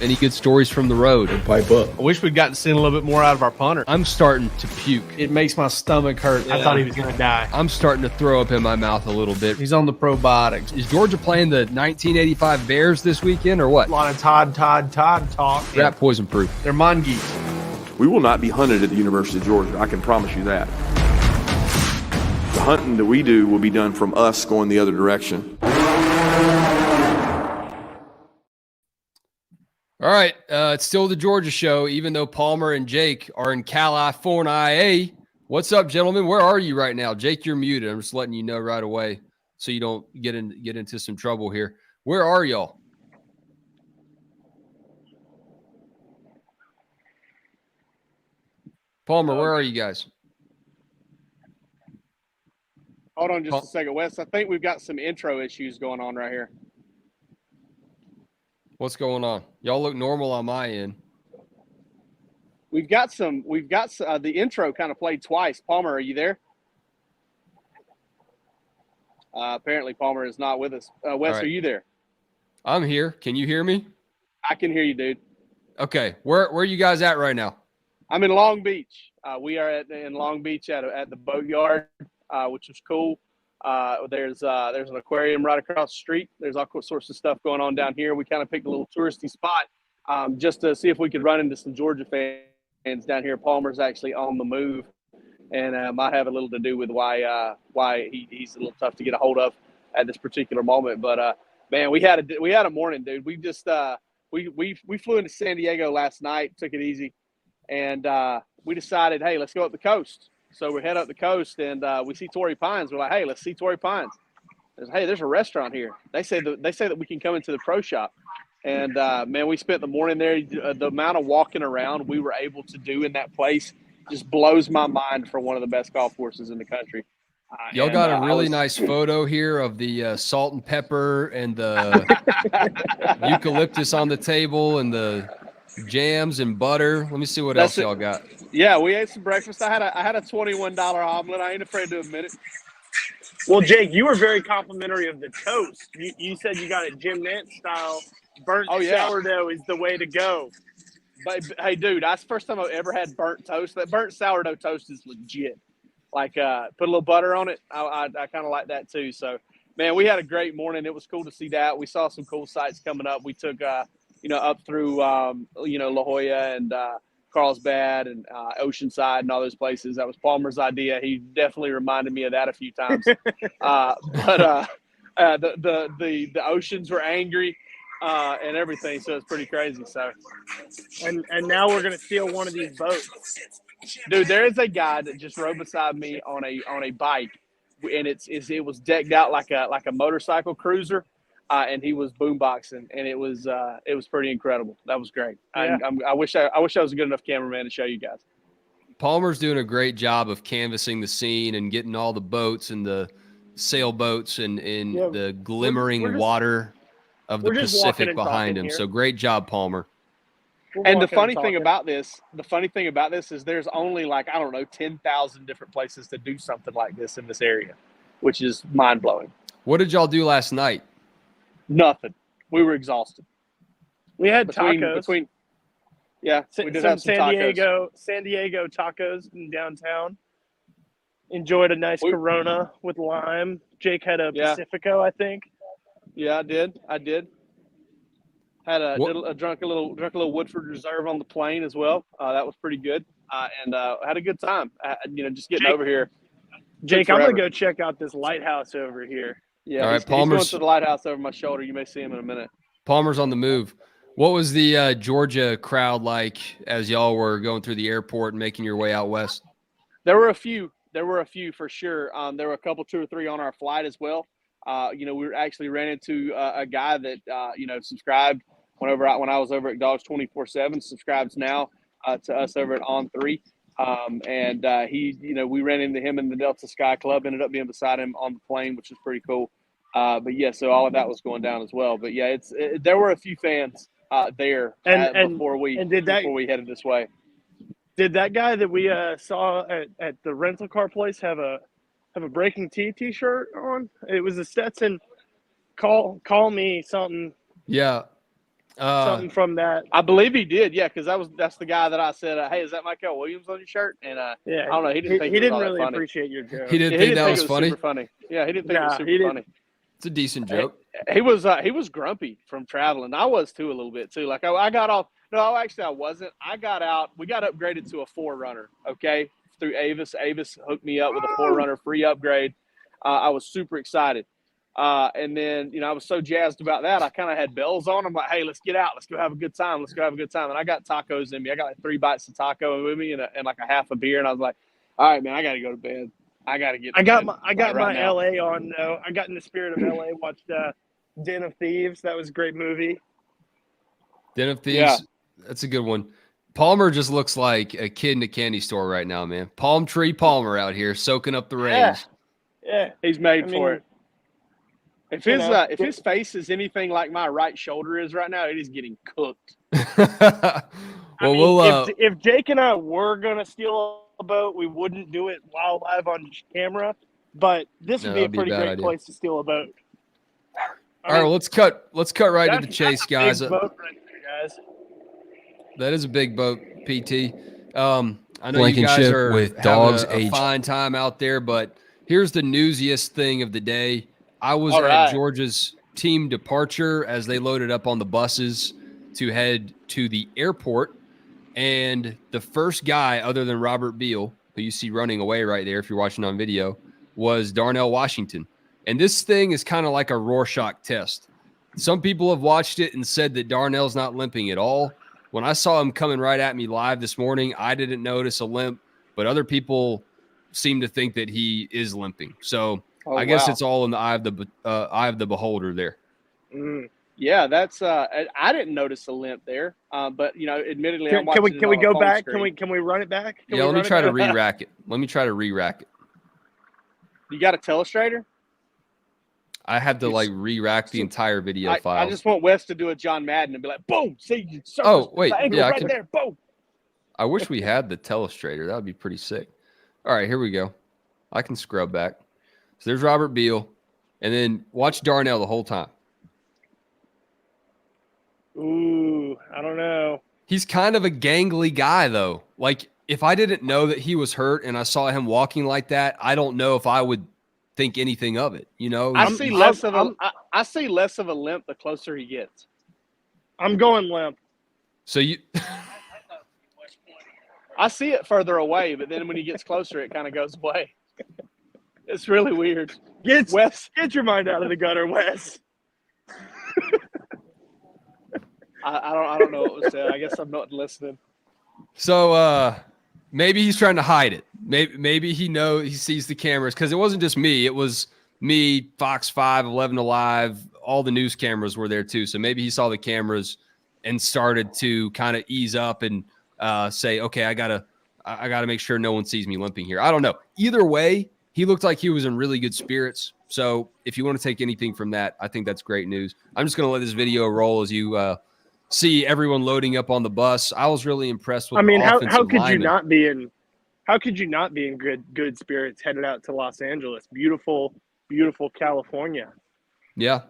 Any good stories from the road? Pipe up. I wish we'd gotten to see a little bit more out of our punter. I'm starting to puke. It makes my stomach hurt. I thought he was going to die. I'm starting to throw up in my mouth a little bit. He's on the probiotics. Is Georgia playing the 1985 Bears this weekend or what? A lot of Todd talk. Rat poison proof. They're mongoose. We will not be hunted at the University of Georgia. I can promise you that. The hunting that we do will be done from us going the other direction. All right, it's still the Georgia show, even though Palmer and Jake are in Cali for an IA. What's up, gentlemen? Where are you right now? Jake, you're muted. I'm just letting you know right away so you don't get into some trouble here. Where are y'all? Palmer, where are you guys? Hold on just a second, Wes. I think we've got some intro issues going on right here. What's going on? Y'all look normal on my end. We've got the intro kind of played twice. Palmer, are you there? Apparently Palmer is not with us. Wes, right. Are you there? I'm here. Can you hear me? I can hear you, dude. Okay. Where are you guys at right now? I'm in Long Beach. We are in Long Beach at the boat yard, which is cool. There's an aquarium right across the street. There's all sorts of stuff going on down here. We kind of picked a little touristy spot just to see if we could run into some Georgia fans down here. Palmer's actually on the move, and might have a little to do with why he's a little tough to get a hold of at this particular moment. But man, we had a morning, dude. We just we flew into San Diego last night, took it easy, and we decided, hey, let's go up the coast. So we head up the coast and we see Torrey Pines. We're like, hey, let's see Torrey Pines. There's a restaurant here. They say that we can come into the pro shop. And man, we spent the morning there. The amount of walking around we were able to do in that place just blows my mind for one of the best golf courses in the country. Y'all got a really nice photo here of the salt and pepper and the eucalyptus on the table and the jams and butter. Let me see what else y'all got. Yeah, we ate some breakfast. I had a $21 omelet. I ain't afraid to admit it. Well, Jake, you were very complimentary of the toast. You said you got it Jim Nance style. Burnt sourdough is the way to go. But hey, dude, that's the first time I've ever had burnt toast. That burnt sourdough toast is legit. Like, put a little butter on it. I kind of like that too. So, man, we had a great morning. It was cool to see that. We saw some cool sights coming up. We took, up through, La Jolla and Carlsbad and Oceanside and all those places. That was Palmer's idea. He definitely reminded me of that a few times. The oceans were angry and everything, so it's pretty crazy. So, and now we're gonna steal one of these boats. Dude, there is a guy that just rode beside me on a bike, and it was decked out like a motorcycle cruiser. And he was boomboxing, and it was pretty incredible. That was great. Yeah. I wish I was a good enough cameraman to show you guys. Palmer's doing a great job of canvassing the scene and getting all the boats and the sailboats and the glimmering water of the Pacific behind him. So great job, Palmer. And the funny thing about this is there's only 10,000 different places to do something like this in this area, which is mind blowing. What did y'all do last night? Nothing. We were exhausted. We had tacos. We did have some San Diego tacos in downtown. Enjoyed a nice Corona with lime. Jake had a Pacifico, I think. Yeah, I did. Had drunk a little Woodford Reserve on the plane as well. That was pretty good. And had a good time. Just getting over here. Jake, I'm gonna go check out this lighthouse over here. Yeah, all right, he's going to the lighthouse over my shoulder. You may see him in a minute. Palmer's on the move. What was the Georgia crowd like as y'all were going through the airport and making your way out west? There were a few for sure. There were a couple, 2 or 3 on our flight as well. We actually ran into a guy that subscribed when I was over at Dawgs 24/7. Subscribes now to us over at On3. We ran into him in the Delta Sky Club, ended up being beside him on the plane, which was pretty cool. So all of that was going down as well. But yeah, there were a few fans there before we headed this way. Did that guy that we saw at the rental car place have a Breaking T t-shirt on? It was a Stetson call me something. Yeah. Something from that. I believe he did, yeah, because that's the guy that I said, hey, is that Michael Williams on your shirt? And Yeah, I don't know, he didn't think he it was didn't all that really funny. appreciate your joke. He didn't Yeah, think that was it funny. super funny. Yeah, he didn't think it was Nah, super funny. It's a decent joke. He was grumpy from traveling. I was too a little bit too. Like I got off. No, actually I wasn't. I got out. We got upgraded to a 4Runner. Okay, through Avis. Avis hooked me up with a 4Runner free upgrade. I was super excited. And then I was so jazzed about that. I kind of had bells on. I'm like, hey, let's get out. Let's go have a good time. Let's go have a good time. And I got tacos in me. I got like 3 bites of taco with me and like a half a beer. And I was like, all right, man, I got to go to bed. I got to get. I got my LA on though. I got in the spirit of LA. Watched Den of Thieves. That was a great movie. Den of Thieves. That's a good one. Palmer just looks like a kid in a candy store right now, man. Palm Tree Palmer out here soaking up the rains. Yeah, he's made for it. If his face is anything like my right shoulder is right now, it is getting cooked. If Jake and I were gonna steal a boat, we wouldn't do it while live on camera. But this would be a pretty great place to steal a boat. All right, well, let's cut right to the chase, guys. Big boat right there, guys. That is a big boat, PT. I know you guys are with Dawgs having a fine time out there, but here's the newsiest thing of the day. I was at Georgia's team departure as they loaded up on the buses to head to the airport. And the first guy, other than Robert Beal, who you see running away right there if you're watching on video, was Darnell Washington. And this thing is kind of like a Rorschach test. Some people have watched it and said that Darnell's not limping at all. When I saw him coming right at me live this morning, I didn't notice a limp, but other people seem to think that he is limping. So I guess it's all in the eye of the beholder there. Yeah, that's I didn't notice a limp there, but admittedly, can we go back? Can we run it back? Let me try to re-rack it. Let me try to re-rack it. You got a telestrator? I had to re-rack the entire video file. I just want Wes to do a John Madden and be like, boom, see, wait, right there, boom. I wish we had the telestrator. That would be pretty sick. All right, here we go. I can scrub back. So there's Robert Beal, and then watch Darnell the whole time. Ooh, I don't know. He's kind of a gangly guy, though. Like, if I didn't know that he was hurt and I saw him walking like that, I don't know if I would think anything of it. I see less of a limp the closer he gets. I'm going limp. So you I see it further away, but then when he gets closer, it kind of goes away. It's really weird. Get your mind out of the gutter, Wes. I don't know what was said. I guess I'm not listening. So maybe he's trying to hide it. Maybe he sees the cameras, because it wasn't just me. It was me, Fox 5, 11 Alive, all the news cameras were there too. So maybe he saw the cameras and started to kind of ease up and say, okay, I gotta make sure no one sees me limping here. I don't know. Either way, he looked like he was in really good spirits. So if you want to take anything from that, I think that's great news. I'm just going to let this video roll as you see everyone loading up on the bus. I was really impressed with. How could you not be in good spirits headed out to Los Angeles? Beautiful, beautiful California. Yeah.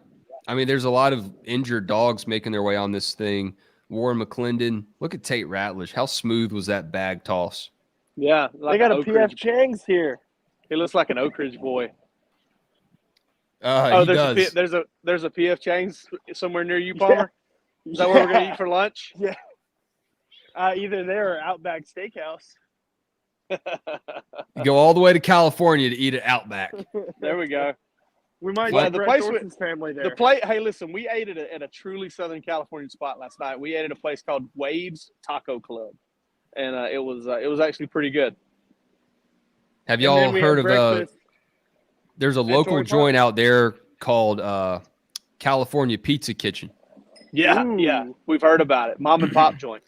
I mean, there's a lot of injured dogs making their way on this thing. Warren McClendon. Look at Tate Ratledge. How smooth was that bag toss? Yeah. They got a PF Chang's here. He looks like an Oak Ridge boy. There's a PF Chang's somewhere near you, Palmer? Yeah. Is that where we're going to eat for lunch? Yeah. Either there or Outback Steakhouse. You go all the way to California to eat at Outback. There we go. We might get Brett Thorson's family there. Hey, listen, we ate at a truly Southern California spot last night. We ate at a place called Waves Taco Club, and it was actually pretty good. Have y'all heard of there's a local joint out there called California Pizza Kitchen? Yeah, yeah, we've heard about it. Mom and pop joint.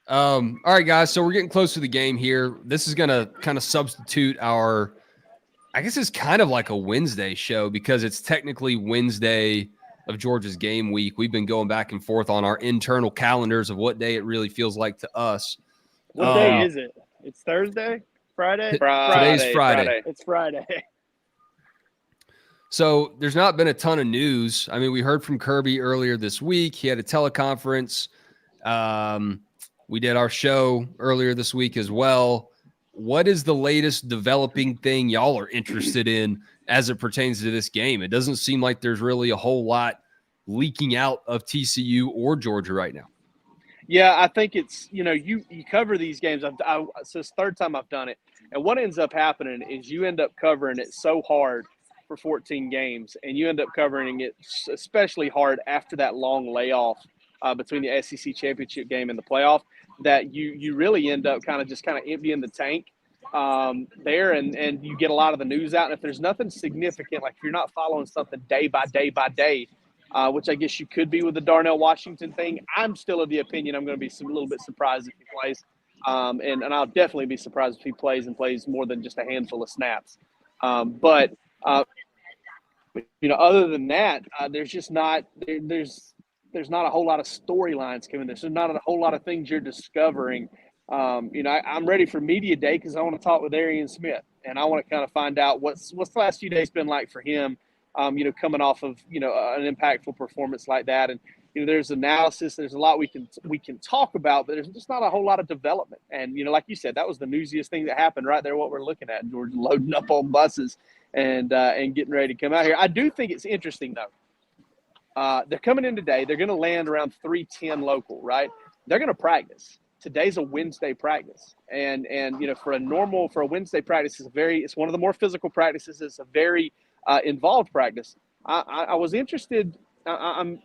All right, guys. So we're getting close to the game here. This is gonna kind of substitute our. I guess it's kind of like a Wednesday show because it's technically Wednesday of Georgia's game week. We've been going back and forth on our internal calendars of what day it really feels like to us. What day is it? It's Thursday? Friday? Today's Friday. It's Friday. So there's not been a ton of news. I mean, we heard from Kirby earlier this week. He had a teleconference. We did our show earlier this week as well. What is the latest developing thing y'all are interested in as it pertains to this game? It doesn't seem like there's really a whole lot leaking out of TCU or Georgia right now. Yeah, I think it's, you cover these games. It's the third time I've done it. And what ends up happening is you end up covering it so hard for 14 games, and you end up covering it especially hard after that long layoff between the SEC championship game and the playoff, that you really end up kind of emptying the tank there, and you get a lot of the news out. And if there's nothing significant, like if you're not following something day by day by day, which I guess you could be with the Darnell Washington thing, I'm still of the opinion I'm going to be a little bit surprised if he plays. And I'll definitely be surprised if he plays more than just a handful of snaps. But other than that, there's just not there's not a whole lot of storylines coming. There's not a whole lot of things you're discovering. I'm ready for media day because I want to talk with Arian Smith, and I want to kind of find out what's the last few days been like for him. Coming off of an impactful performance like that, and there's analysis. There's a lot we can talk about, but there's just not a whole lot of development. And like you said, that was the newsiest thing that happened right there. What we're looking at, Georgia loading up on buses and getting ready to come out here. I do think it's interesting though. They're coming in today. They're going to land around 3:10 local, right? They're going to practice. Today's a Wednesday practice, and for a Wednesday practice, it's one of the more physical practices. It's a very involved practice. I was interested. I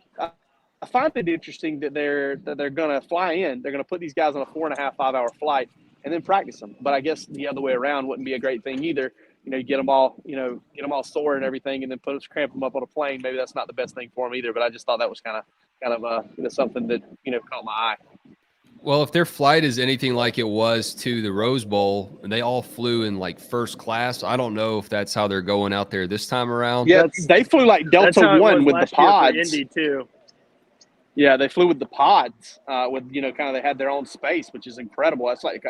find it interesting that they're going to fly in. They're going to put these guys on a 4.5, 5 hour flight and then practice them. But I guess the other way around wouldn't be a great thing either. You get them all sore and everything, and then cramp them up on a plane. Maybe that's not the best thing for them either. But I just thought that was kind of something that caught my eye. Well, if their flight is anything like it was to the Rose Bowl, and they all flew in like first class, I don't know if that's how they're going out there this time around. Yeah, they flew like Delta One with the pods. Indy too. Yeah, they flew with the pods. With they had their own space, which is incredible. That's like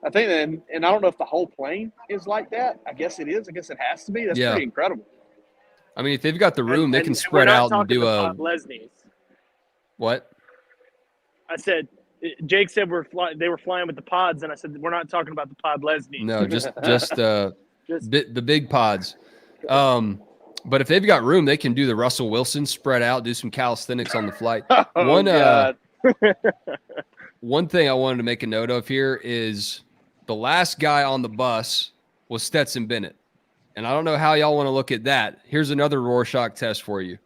I think, and I don't know if the whole plane is like that. I guess it is. I guess it has to be. That's pretty incredible. I mean, if they've got the room, they can spread out and do a. Lesnies. What? I said. Jake said they were flying with the pods, and I said we're not talking about the pod Lesnies. No, just the big pods. But if they've got room, they can do the Russell Wilson spread out, do some calisthenics on the flight. One thing I wanted to make a note of here is the last guy on the bus was Stetson Bennett, and I don't know how y'all want to look at that. Here's another Rorschach test for you.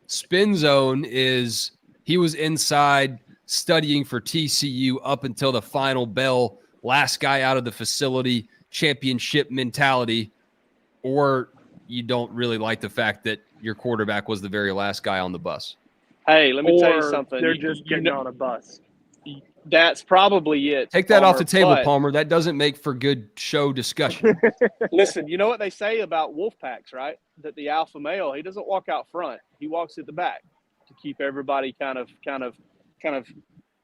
Spin zone is he was inside studying for TCU up until the final bell, last guy out of the facility, championship mentality, or you don't really like the fact that your quarterback was the very last guy on the bus. Hey, let me tell you something. They're just getting on a bus. That's probably it. Take that off the table, Palmer. That doesn't make for good show discussion. Listen, you know what they say about wolf packs, right? That the alpha male, he doesn't walk out front. He walks at the back to keep everybody kind of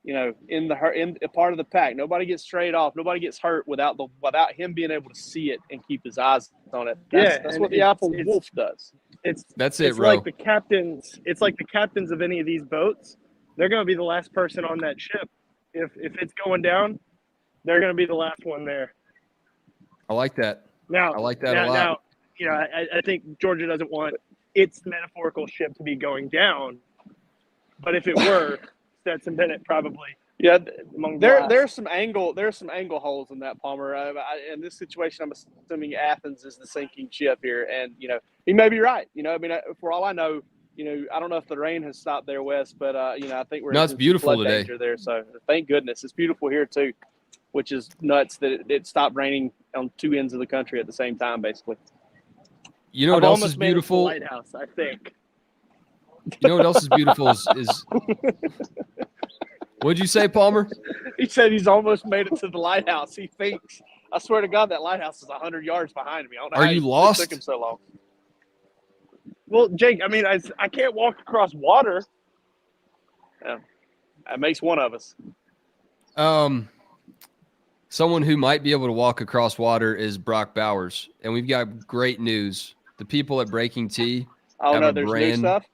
in a part of the pack. Nobody gets straight off. Nobody gets hurt without him being able to see it and keep his eyes on it. That's what the alpha wolf does. That's it's bro. Like the captains. It's like the captains of any of these boats. They're going to be the last person on that ship. If it's going down, they're going to be the last one there. I like that. Now, I like that a lot. Now, I think Georgia doesn't want its metaphorical ship to be going down. But if it were, Stetson Bennett probably. Yeah, there's some angle holes in that, Palmer. In this situation, I'm assuming Athens is the sinking ship here, and he may be right. For all I know, I don't know if the rain has stopped there, Wes, but I think we're it's beautiful today danger there. So thank goodness it's beautiful here too, which is nuts that it stopped raining on two ends of the country at the same time, basically. You know what else is beautiful? Lighthouse, I think. You know what else is beautiful is what'd you say, Palmer? He said he's almost made it to the lighthouse. He thinks. I swear to God, that lighthouse is 100 yards behind me. I don't know Are you lost? It took him so long. Well, Jake, I mean, I can't walk across water. Yeah, that makes one of us. Someone who might be able to walk across water is Brock Bowers, and we've got great news. The people at Breaking Tea Oh have no, a there's new brand. stuff.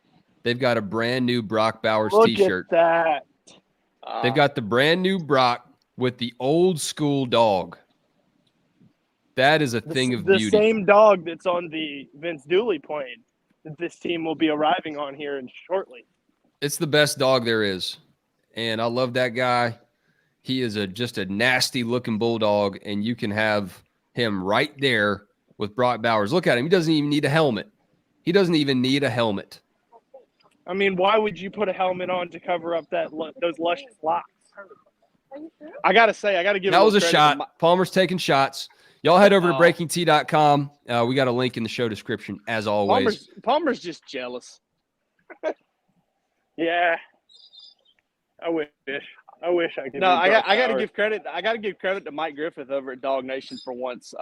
They've got a brand new Brock Bowers Look T-shirt. at that. They've got the brand new Brock with the old school dog. That is a thing of The beauty. same dog that's on the Vince Dooley plane that this team will be arriving on here in shortly. It's the best dog there is. And I love that guy. He is just a nasty looking bulldog, and you can have him right there with Brock Bowers. Look at him. He doesn't even need a helmet. He doesn't even need a helmet. I mean, why would you put a helmet on to cover up those luscious locks? I gotta say, I gotta give. That was a credit to shot. Palmer's taking shots. Y'all head over to Oh. breakingt.com. We got a link in the show description, as always. Palmer's just jealous. Yeah. I wish I could. No, I got to give credit. I got to give credit to Mike Griffith over at Dog Nation for once.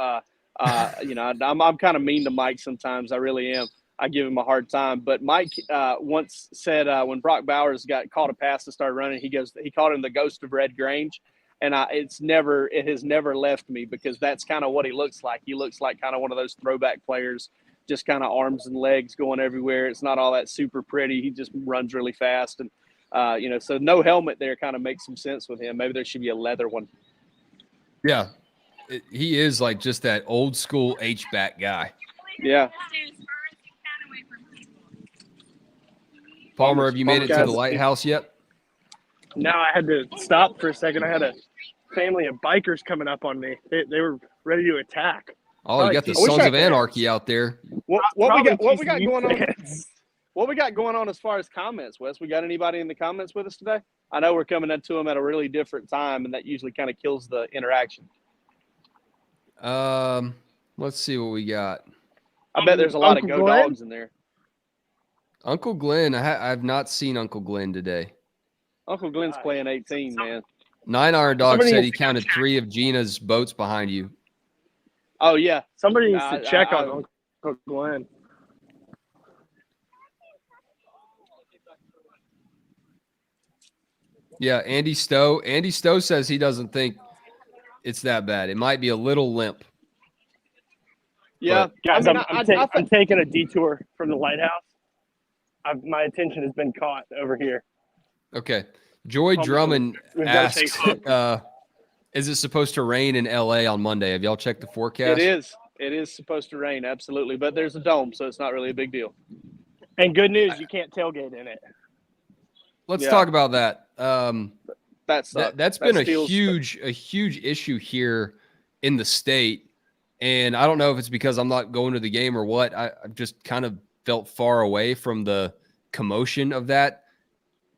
You know, I'm kind of mean to Mike sometimes. I really am. I give him a hard time. But Mike once said when Brock Bowers got caught a pass to start running, he called him the ghost of Red Grange, and it has never left me because that's kind of what he looks like. He looks like kind of one of those throwback players, just kind of arms and legs going everywhere. It's not all that super pretty. He just runs really fast and. You know, so no helmet there kind of makes some sense with him. Maybe there should be a leather one. Yeah. He is like just that old school H-back guy. Yeah. Palmer, have you made it to the lighthouse yet? No, I had to stop for a second. I had a family of bikers coming up on me. They were ready to attack. Oh, you got the I wish Sons I of could. Anarchy out there. What we got going on? fans. What we got going on as far as comments, Wes? We got anybody in the comments with us today? I know we're coming into them at a really different time, and that usually kind of kills the interaction. Let's see what we got. I bet there's a lot of Uncle Go Glenn? Dogs in there. Uncle Glenn, I've not seen Uncle Glenn today. Uncle Glenn's playing 18, man. 9 Iron Dog Somebody said needs he to counted 3 of Gina's boats behind you. Oh yeah, Somebody needs to check I- on Uncle Glenn. Yeah, Andy Stowe. Andy Stowe says he doesn't think it's that bad. It might be a little limp. yeah. Guys, I mean, I'm taking a detour from the lighthouse. My attention has been caught over here. Okay. Joy Drummond We've gotta asks, take is it supposed to rain in LA on Monday? Have y'all checked the forecast? It is. It is supposed to rain, absolutely. But there's a dome, so it's not really a big deal. And good news, you can't tailgate in it. Let's Yeah. talk about that. That's Been a huge issue here in the state. And I don't know if it's because I'm not going to the game or what. I've just kind of felt far away from the commotion of that.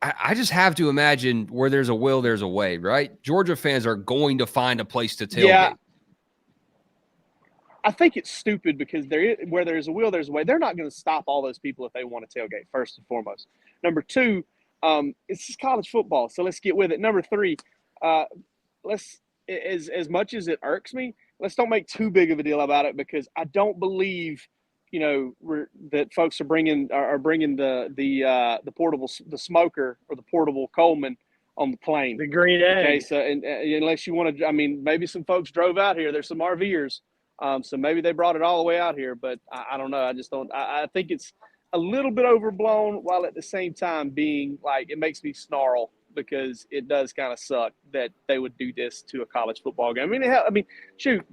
I just have to imagine where there's a will, there's a way, right? Georgia fans are going to find a place to tailgate. Yeah. I think it's stupid because where there's a will, there's a way. They're not going to stop all those people if they want to tailgate, first and foremost. Number two, it's just college football, so let's get with it. Number three, let's as much as it irks me, let's don't make too big of a deal about it because I don't believe, that folks are bringing the portable, the smoker or the portable Coleman on the plane. The green egg. Okay, so and unless you want to, I mean, maybe some folks drove out here. There's some RVers, so maybe they brought it all the way out here. But I don't know. I just don't. I think it's a little bit overblown, while at the same time being like it makes me snarl because it does kind of suck that they would do this to a college football game. I mean, shoot,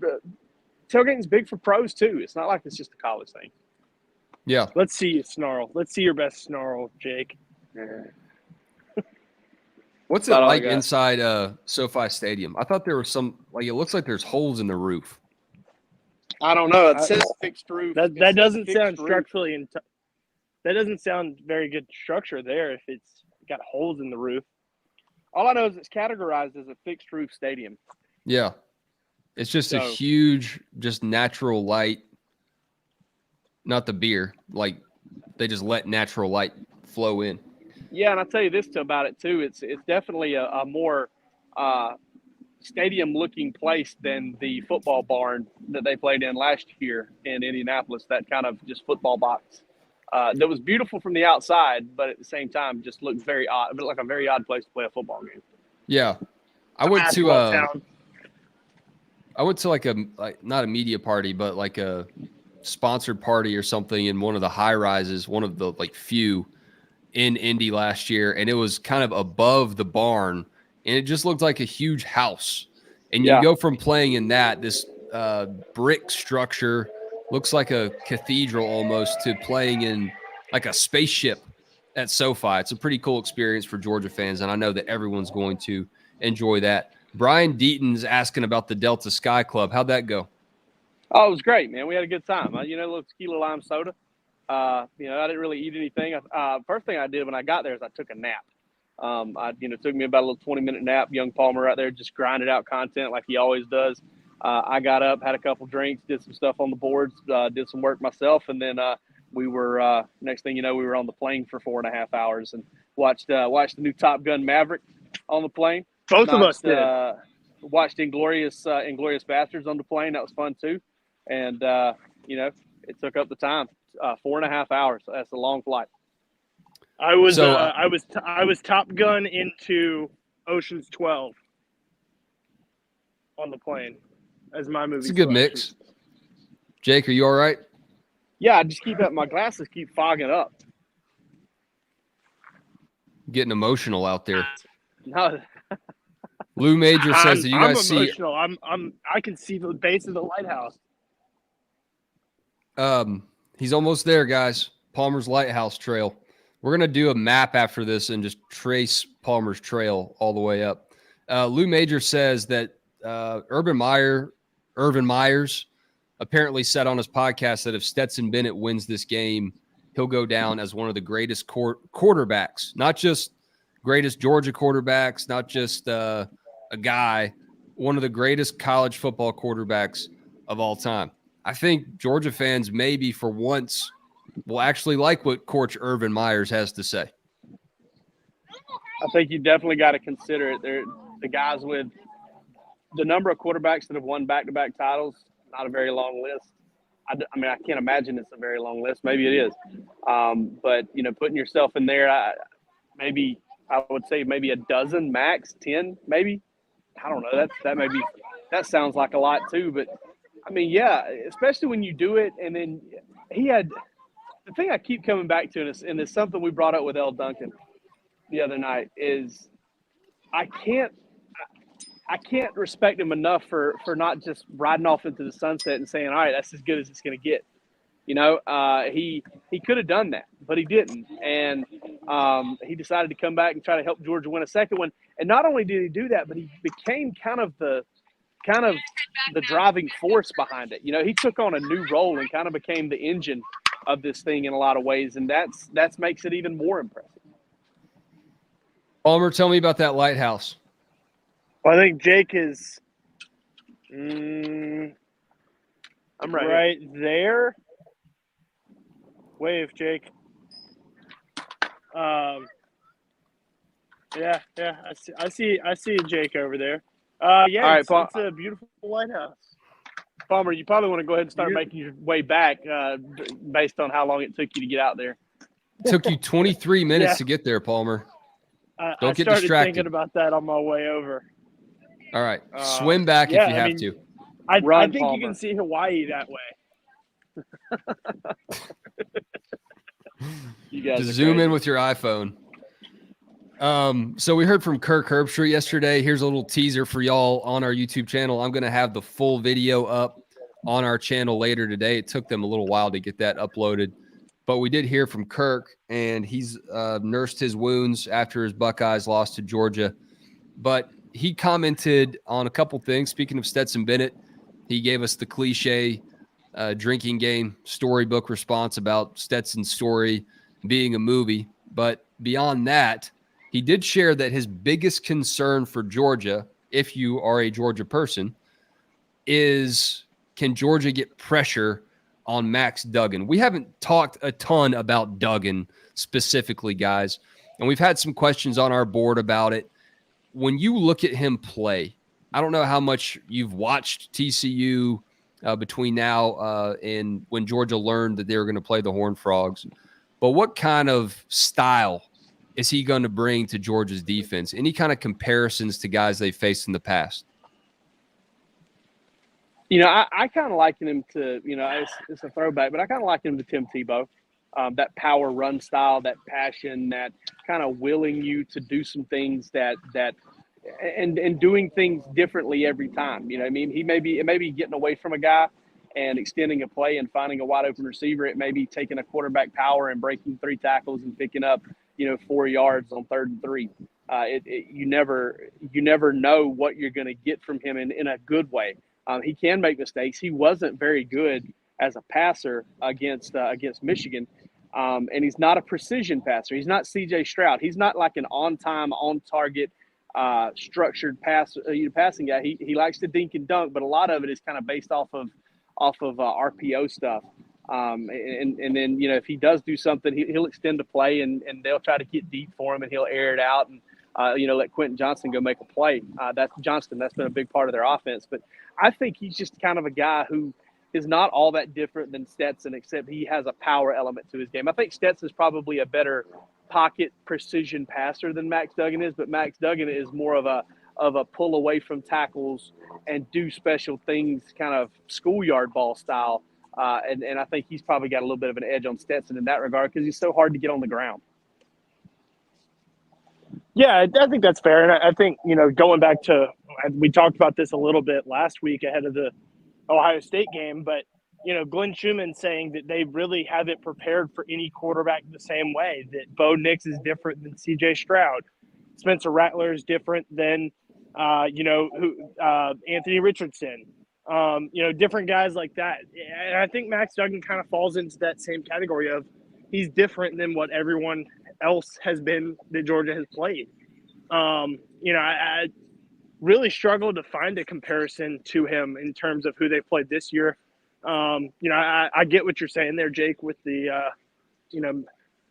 tailgating's big for pros too. It's not like it's just a college thing. Yeah. Let's see you snarl. Let's see your best snarl, Jake. What's it like inside SoFi Stadium? I thought there was it looks like there's holes in the roof. I don't know. It says fixed roof. That It says doesn't fixed sound roof. structurally that doesn't sound very good structure there if it's got holes in the roof. All I know is it's categorized as a fixed roof stadium. Yeah. It's just a huge, just natural light. Not the beer. Like they just let natural light flow in. Yeah, and I'll tell you this about it too. It's definitely a more stadium-looking place than the football barn that they played in last year in Indianapolis. That kind of just football box that was beautiful from the outside, but at the same time just looked very odd. It looked like a very odd place to play a football game. Yeah, I went to Basketball town. not a media party, but like a sponsored party or something in one of the high rises, one of the like few in Indy last year, and it was kind of above the barn, and it just looked like a huge house. And you go from playing in this brick structure, looks like a cathedral almost, to playing in like a spaceship at SoFi. It's a pretty cool experience for Georgia fans, and I know that everyone's going to enjoy that. Brian Deaton's asking about the Delta Sky Club. How'd that go? Oh, it was great, man. We had a good time. A little tequila lime soda. I didn't really eat anything. First thing I did when I got there is I took a nap. It took me about a little 20-minute nap. Young Palmer out there just grinded out content like he always does. I got up, had a couple drinks, did some stuff on the boards, did some work myself, and then we were next thing you know, we were on the plane for 4.5 hours and watched the new Top Gun Maverick on the plane. Both of us did. Watched Inglorious Bastards on the plane. That was fun too. And it took up the time. 4.5 hours. That's a long flight. I was Top Gun into Ocean's 12 on the plane as my movie. It's a good mix. Jake, are you all right? Yeah, I just my glasses keep fogging up. Getting emotional out there. No. Lou Major says that you guys see. Emotional. I can see the base of the lighthouse. He's almost there, guys. Palmer's Lighthouse Trail. We're going to do a map after this and just trace Palmer's Trail all the way up. Lou Major says that Urban Myers apparently said on his podcast that if Stetson Bennett wins this game, he'll go down as one of the greatest quarterbacks, not just greatest Georgia quarterbacks, not just a guy, one of the greatest college football quarterbacks of all time. I think Georgia fans maybe for once will actually like what Coach Urban Myers has to say. I think you definitely got to consider it. They're the guys with the number of quarterbacks that have won back-to-back titles, not a very long list. I mean, I can't imagine it's a very long list. Maybe it is. But, putting yourself in there, I would say maybe a dozen max, 10 maybe. I don't know. That sounds like a lot too. But, I mean, yeah, especially when you do it. And then the thing I keep coming back to, and it's something we brought up with L. Duncan the other night, is I can't respect him enough for not just riding off into the sunset and saying, all right, that's as good as it's going to get. He could have done that, but he didn't. And he decided to come back and try to help Georgia win a second one. And not only did he do that, but he became kind of the driving force behind it. He took on a new role and kind of became the engine of this thing in a lot of ways. And that's makes it even more impressive. Palmer, tell me about that lighthouse. Well, I think Jake is I'm right there. Wave, Jake. Yeah. I see Jake over there. Yeah, all right, it's a beautiful lighthouse. Palmer, you probably want to go ahead and start making your way back based on how long it took you to get out there. It took you 23 minutes to get there, Palmer. Don't get distracted. I started thinking about that on my way over. All right. Swim back if you have to. I think Palmer. You can see Hawaii that way. You guys just zoom in with your iPhone. So we heard from Kirk Herbstreit yesterday. Here's a little teaser for y'all on our YouTube channel. I'm going to have the full video up on our channel later today. It took them a little while to get that uploaded, but we did hear from Kirk, and he's nursed his wounds after his Buckeyes lost to Georgia. But he commented on a couple things. Speaking of Stetson Bennett, he gave us the cliche drinking game storybook response about Stetson's story being a movie. But beyond that, he did share that his biggest concern for Georgia, if you are a Georgia person, is can Georgia get pressure on Max Duggan? We haven't talked a ton about Duggan specifically, guys, and we've had some questions on our board about it. When you look at him play, I don't know how much you've watched TCU between now and when Georgia learned that they were going to play the Horned Frogs, but what kind of style is he going to bring to Georgia's defense? Any kind of comparisons to guys they faced in the past? I kind of liken him to, it's a throwback, but I kind of liken him to Tim Tebow. That power run style, that passion, that kind of willing you to do some things and doing things differently every time. I mean, it may be getting away from a guy and extending a play and finding a wide open receiver. It may be taking a quarterback power and breaking 3 tackles and picking up, 4 yards on 3rd and 3. You never know what you're going to get from him in a good way. He can make mistakes. He wasn't very good as a passer against Michigan. And he's not a precision passer. He's not C.J. Stroud. He's not like an on-time, on-target, structured passing guy. He likes to dink and dunk, but a lot of it is kind of based off of RPO stuff. And then, if he does do something, he'll extend the play and they'll try to get deep for him and he'll air it out and, let Quentin Johnston go make a play. That's been a big part of their offense. But I think he's just kind of a guy who is not all that different than Stetson, except he has a power element to his game. I think Stetson's probably a better pocket precision passer than Max Duggan is, but Max Duggan is more of a pull away from tackles and do special things, kind of schoolyard ball style. And I think he's probably got a little bit of an edge on Stetson in that regard because he's so hard to get on the ground. Yeah, I think that's fair. And I think, going back to – we talked about this a little bit last week ahead of the Ohio State game, but, Glenn Schumann saying that they really haven't prepared for any quarterback the same way, that Bo Nix is different than C.J. Stroud. Spencer Rattler is different than, Anthony Richardson. Different guys like that. And I think Max Duggan kind of falls into that same category of he's different than what everyone else has been that Georgia has played. I really struggled to find a comparison to him in terms of who they played this year. I get what you're saying there, Jake, with the,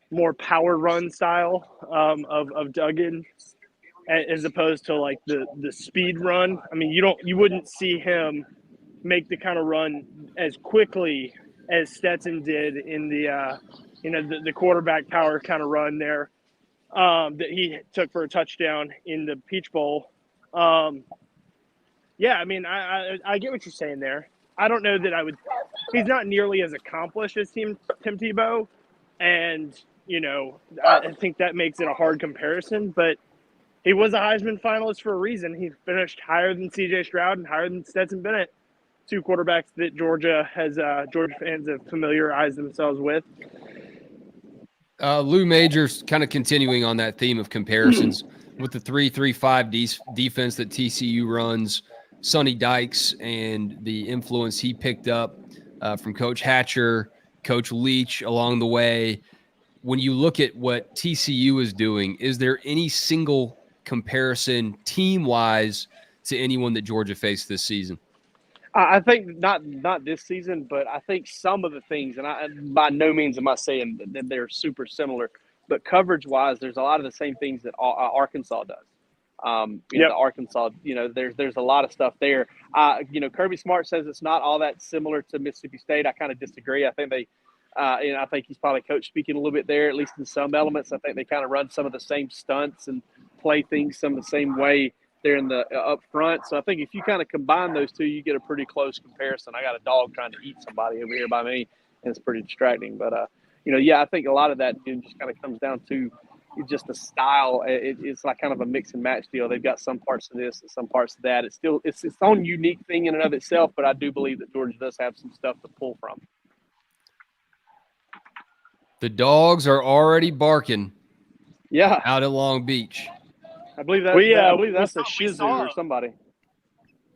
more power run style of Duggan as opposed to like the speed run. I mean, you wouldn't see him make the kind of run as quickly as Stetson did in the quarterback power kind of run there that he took for a touchdown in the Peach Bowl. I mean, I get what you're saying there. I don't know that he's not nearly as accomplished as Tim Tebow. And, I think that makes it a hard comparison, but he was a Heisman finalist for a reason. He finished higher than C.J. Stroud and higher than Stetson Bennett, 2 quarterbacks that Georgia fans have familiarized themselves with. Lou Majors kind of continuing on that theme of comparisons with the 3-3-5 defense that TCU runs, Sonny Dykes and the influence he picked up from Coach Hatcher, Coach Leach along the way. When you look at what TCU is doing, is there any single comparison team-wise to anyone that Georgia faced this season? I think not this season, but I think some of the things, and I by no means am I saying that they're super similar, but coverage-wise, there's a lot of the same things that Arkansas does. The Arkansas, there's a lot of stuff there. Kirby Smart says it's not all that similar to Mississippi State. I kind of disagree. I think I think he's probably coach speaking a little bit there, at least in some elements. I think they kind of run some of the same stunts and play things some of the same way there in the up front. So I think if you kind of combine those two, you get a pretty close comparison. I got a dog trying to eat somebody over here by me, and it's pretty distracting. But, I think a lot of that just kind of comes down to just the style. It's like kind of a mix and match deal. They've got some parts of this and some parts of that. It's its own unique thing in and of itself, but I do believe that Georgia does have some stuff to pull from. The dogs are already barking. Yeah, out at Long Beach. I believe that. I believe that's a Shih Tzu or somebody.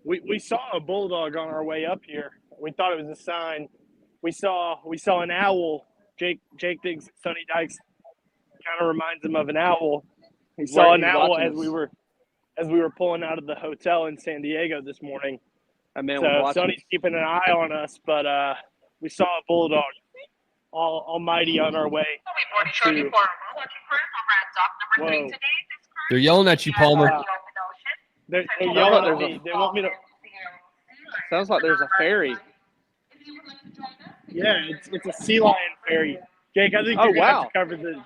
We saw a bulldog on our way up here. We thought it was a sign. We saw an owl. Jake thinks Sonny Dykes kind of reminds him of an owl. He saw an owl as we were pulling out of the hotel in San Diego this morning. So Sonny's keeping an eye on us, but we saw a bulldog almighty on our way. Whoa. They're yelling at you, Palmer. They're yelling at me. They want me to. Sounds like there's a ferry. Yeah, it's a sea lion ferry. Jake, I think you're gonna have to cover the.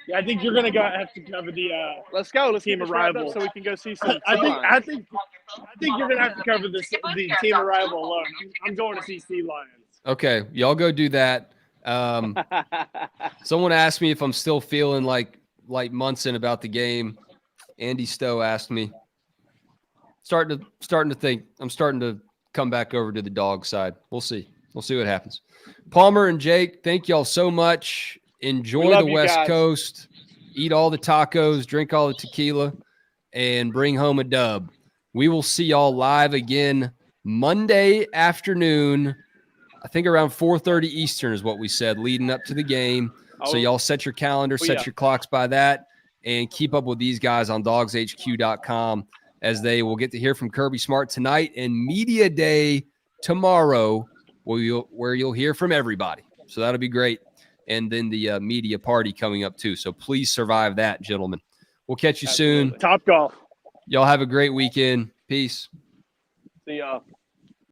Yeah, I think you're gonna have to cover the. Let's go. Let's Team get this wrapped up arrival. so we can go see some. I sea think you're gonna have to cover the team arrival alone. I'm going to see Sea Lions. Okay, y'all go do that. lions. Someone asked me if I'm still feeling like Munson about the game. Andy Stowe asked me. Starting to think I'm starting to come back over to the dog side. We'll see. We'll see what happens. Palmer and Jake, thank y'all so much. Enjoy the West Coast. Eat all the tacos, drink all the tequila, and bring home a dub. We will see y'all live again Monday afternoon. I think around 4:30 Eastern is what we said leading up to the game. So y'all set your calendar, set your clocks by that, and keep up with these guys on DawgsHQ.com as they will get to hear from Kirby Smart tonight and Media Day tomorrow where you'll hear from everybody. So that'll be great. And then the media party coming up too. So please survive that, gentlemen. We'll catch you soon. Top golf. Y'all have a great weekend. Peace. See y'all.